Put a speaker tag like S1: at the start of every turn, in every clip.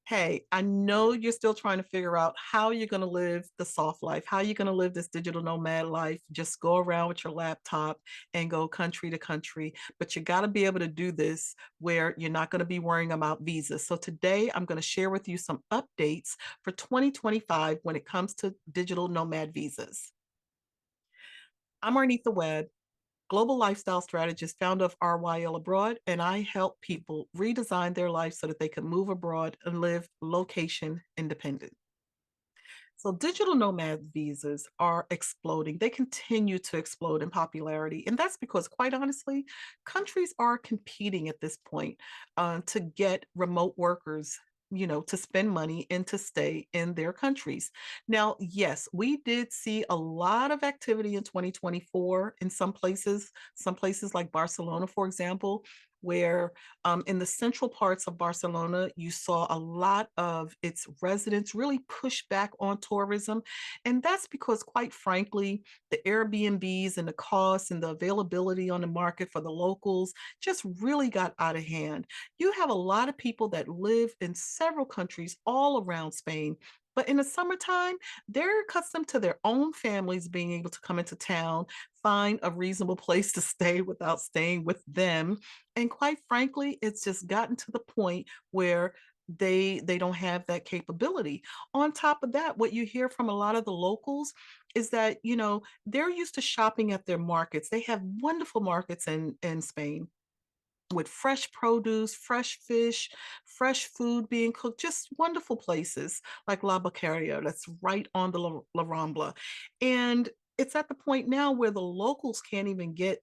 S1: Hey, I know you're still trying to figure out how you're going to live the soft life, how you're going to live this digital nomad life. Just go around with your laptop and go country to country. But you got to be able to do this where you're not going to be worrying about visas. So today I'm going to share with you some updates for 2025 when it comes to digital nomad visas. I'm Arnita Webb, global lifestyle strategist, founder of RYL Abroad, and I help people redesign their life so that they can move abroad and live location independent. So, digital nomad visas are exploding. They continue to explode in popularity. And that's because, quite honestly, countries are competing at this point to get remote workers. To spend money and to stay in their countries. Now, yes, we did see a lot of activity in 2024 in some places like Barcelona, for example, where in the central parts of Barcelona, you saw a lot of its residents really push back on tourism. And that's because, quite frankly, the Airbnbs and the costs and the availability on the market for the locals just really got out of hand. You have a lot of people that live in several countries all around Spain. But in the summertime, they're accustomed to their own families being able to come into town, find a reasonable place to stay without staying with them, and quite frankly, it's just gotten to the point where they don't have that capability. On top of that, what you hear from a lot of the locals is that, they're used to shopping at their markets. They have wonderful markets in Spain with fresh produce, fresh fish, fresh food being cooked, just wonderful places like La Boqueria, that's right on the La Rambla. And it's at the point now where the locals can't even get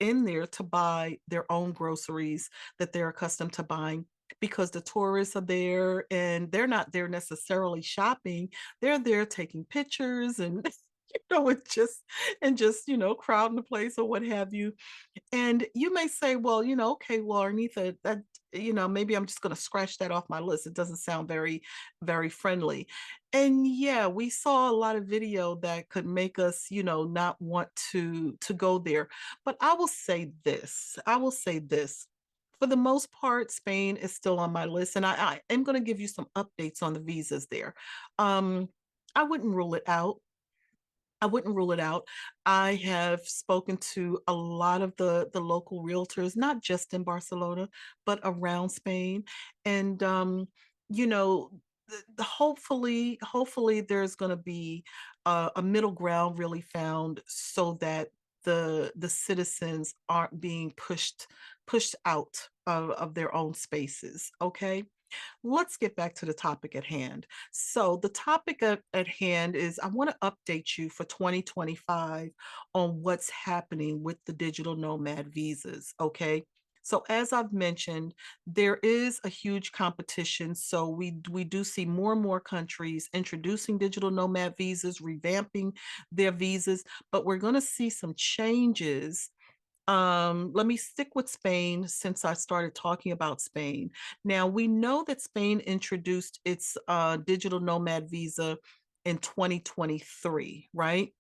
S1: in there to buy their own groceries that they're accustomed to buying because the tourists are there and they're not there necessarily shopping. They're there taking pictures and and just crowding the place or what have you. And you may say, well, okay, well, Arnitha, that, maybe I'm just going to scratch that off my list. It doesn't sound very, very friendly. And yeah, we saw a lot of video that could make us, not want to go there. But I will say this. For the most part, Spain is still on my list, and I am going to give you some updates on the visas there. Um, I wouldn't rule it out. I wouldn't rule it out. I have spoken to a lot of the local realtors, not just in Barcelona, but around Spain. And you know, hopefully there's going to be a middle ground really found so that the citizens aren't being pushed out of their own spaces. Okay. Let's get back to the topic at hand. So, the topic at hand is I want to update you for 2025 on what's happening with the digital nomad visas. Okay. So, as I've mentioned, there is a huge competition. So, we do see more and more countries introducing digital nomad visas, revamping their visas, but we're going to see some changes. Let me stick with Spain since I started talking about Spain. Now, we know that Spain introduced its digital nomad visa in 2023, right?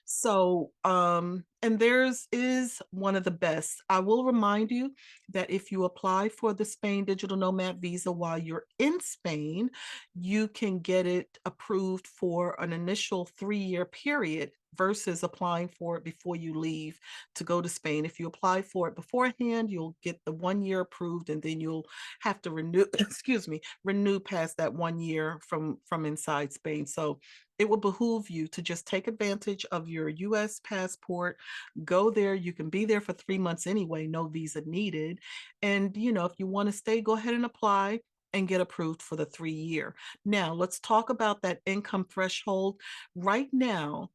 S1: So, and theirs is one of the best. I will remind you that if you apply for the Spain Digital Nomad visa while you're in Spain, you can get it approved for an initial 3-year period versus applying for it before you leave to go to Spain. If you apply for it beforehand, you'll get the 1 year approved and then you'll have to renew, excuse me, renew past that 1 year from inside Spain. So it will behoove you to just take advantage of your US passport, go there. You can be there for 3 months anyway, no visa needed. And, if you want to stay, go ahead and apply and get approved for the 3 year. Now, let's talk about that income threshold. Right now,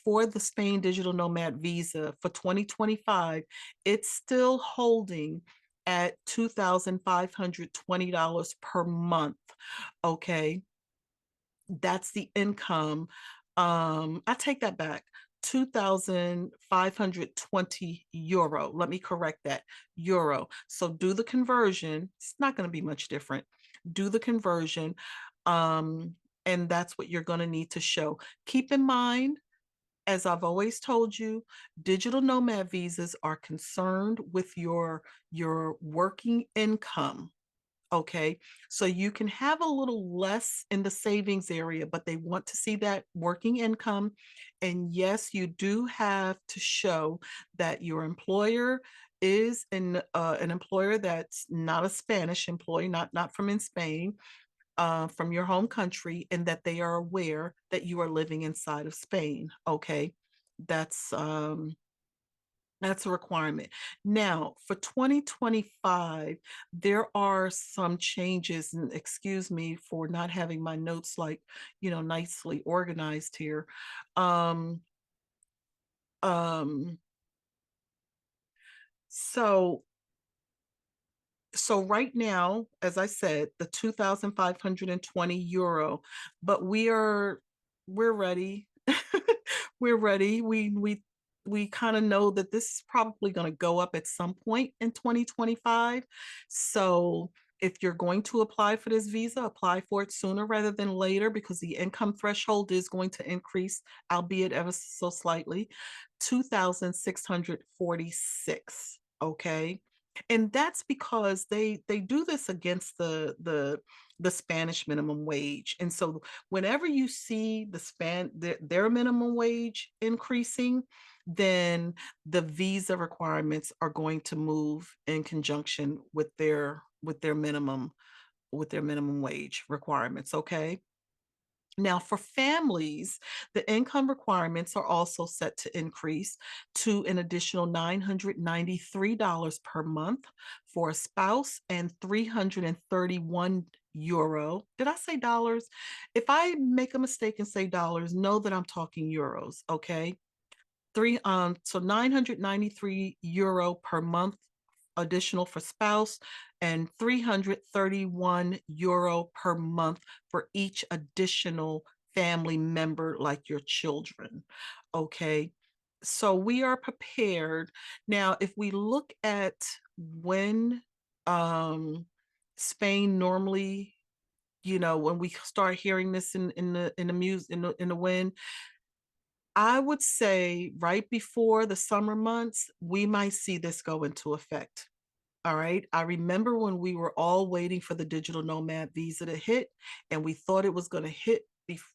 S1: for the Spain Digital Nomad visa for 2025, it's still holding at $2,520 per month. Okay. That's the income. I take that back. 2,520 euro. Let me correct that. Euro. So do the conversion. It's not going to be much different. Do the conversion. And that's what you're going to need to show. Keep in mind, as I've always told you, digital nomad visas are concerned with your working income. Okay. So you can have a little less in the savings area, but they want to see that working income. And yes, you do have to show that your employer is an employer that's not a Spanish employee, not from in Spain, from your home country, and that they are aware that you are living inside of Spain. Okay. That's um, that's a requirement. Now, for 2025, there are some changes, and excuse me for not having my notes like, nicely organized here. Um, um, so so right now, as I said, the 2,520 euro, but we're ready. We're ready. We kind of know that this is probably going to go up at some point in 2025. So if you're going to apply for this visa, apply for it sooner rather than later, because the income threshold is going to increase, albeit ever so slightly, 2,646. Okay. And that's because they do this against the Spanish minimum wage. And so whenever you see their minimum wage increasing, then the visa requirements are going to move in conjunction with their minimum wage requirements. Okay. Now, for families, the income requirements are also set to increase to an additional $993 per month for a spouse and 331 euro. Did I say dollars? If I make a mistake and say dollars, know that I'm talking euros, okay? So 993 euro per month additional for spouse, and 331 euro per month for each additional family member, like your children. Okay. So we are prepared. Now, if we look at when um, Spain normally, when we start hearing this in the music in the wind, I would say right before the summer months, we might see this go into effect. All right. I remember when we were all waiting for the digital nomad visa to hit, and we thought it was going to hit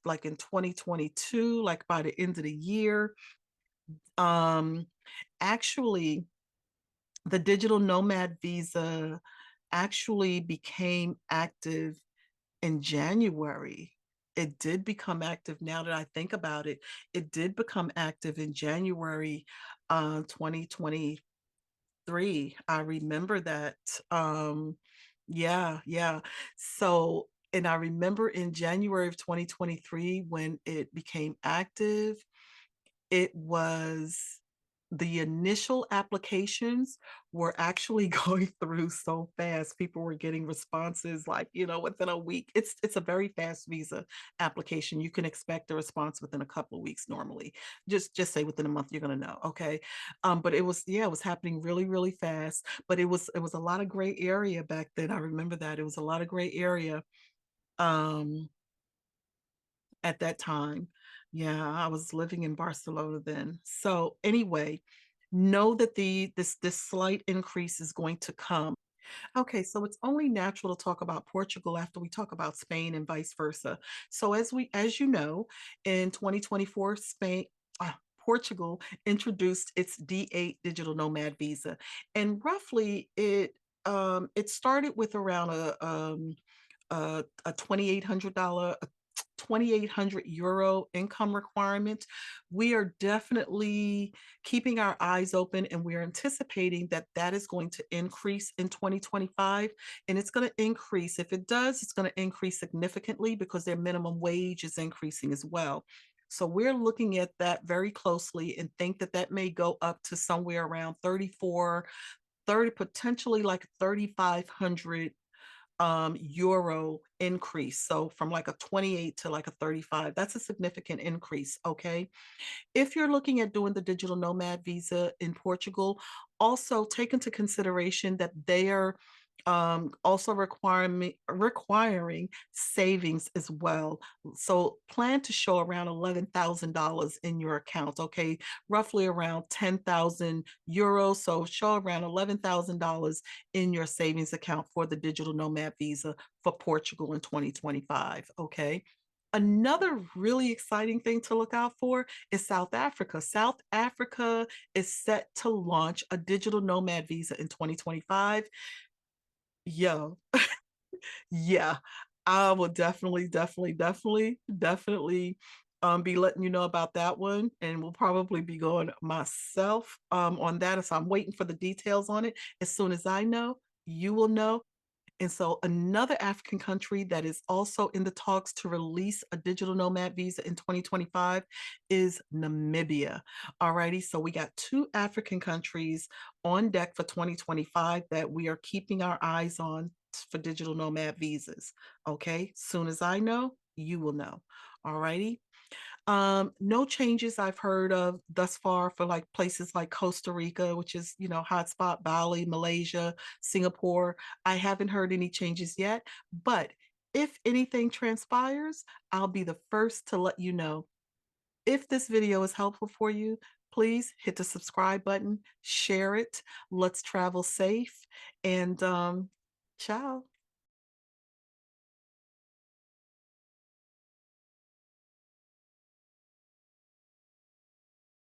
S1: like in 2022, like by the end of the year. Um, Actually, the digital nomad visa actually became active in January. It did become active, now that I think about it. It did become active in January 2023. I remember that. Um, yeah, yeah. So, and I remember in January of 2023 when it became active, it was the initial applications were actually going through so fast. People were getting responses like, within a week. It's a very fast visa application. You can expect a response within a couple of weeks normally. Just say within a month you're going to know. Okay. But it was happening really, really fast. But it was a lot of gray area back then. I remember that. It was a lot of gray area. Um, at that time. Yeah, I was living in Barcelona then. So anyway, know that this slight increase is going to come. Okay, so it's only natural to talk about Portugal after we talk about Spain and vice versa. So as you know, in 2024, Portugal introduced its D8 digital nomad visa, and roughly it started with around a $2,800 €2,800 income requirement. We are definitely keeping our eyes open, and we're anticipating that that is going to increase in 2025. And it's going to increase. If it does, it's going to increase significantly because their minimum wage is increasing as well. So we're looking at that very closely and think that that may go up to somewhere around 34, 30, potentially like 3,500 euro increase. So from like a 28 to like a 35, that's a significant increase. Okay. If you're looking at doing the digital nomad visa in Portugal, also take into consideration that Also requiring savings as well. So plan to show around $11,000 in your account, okay? Roughly around 10,000 euros. So show around $11,000 in your savings account for the digital nomad visa for Portugal in 2025, okay? Another really exciting thing to look out for is South Africa. South Africa is set to launch a digital nomad visa in 2025. Yo, yeah, I will definitely be letting you know about that one, and we'll probably be going myself on that. So I'm waiting for the details on it. As soon as I know, you will know. And so another African country that is also in the talks to release a digital nomad visa in 2025 is Namibia. Alrighty, so we got two African countries on deck for 2025 that we are keeping our eyes on for digital nomad visas. Okay, soon as I know, you will know. Alrighty. No changes I've heard of thus far for like places like Costa Rica, which is, hotspot, Bali, Malaysia, Singapore. I haven't heard any changes yet, but if anything transpires, I'll be the first to let you know. If this video is helpful for you, please hit the subscribe button, share it. Let's travel safe, and ciao.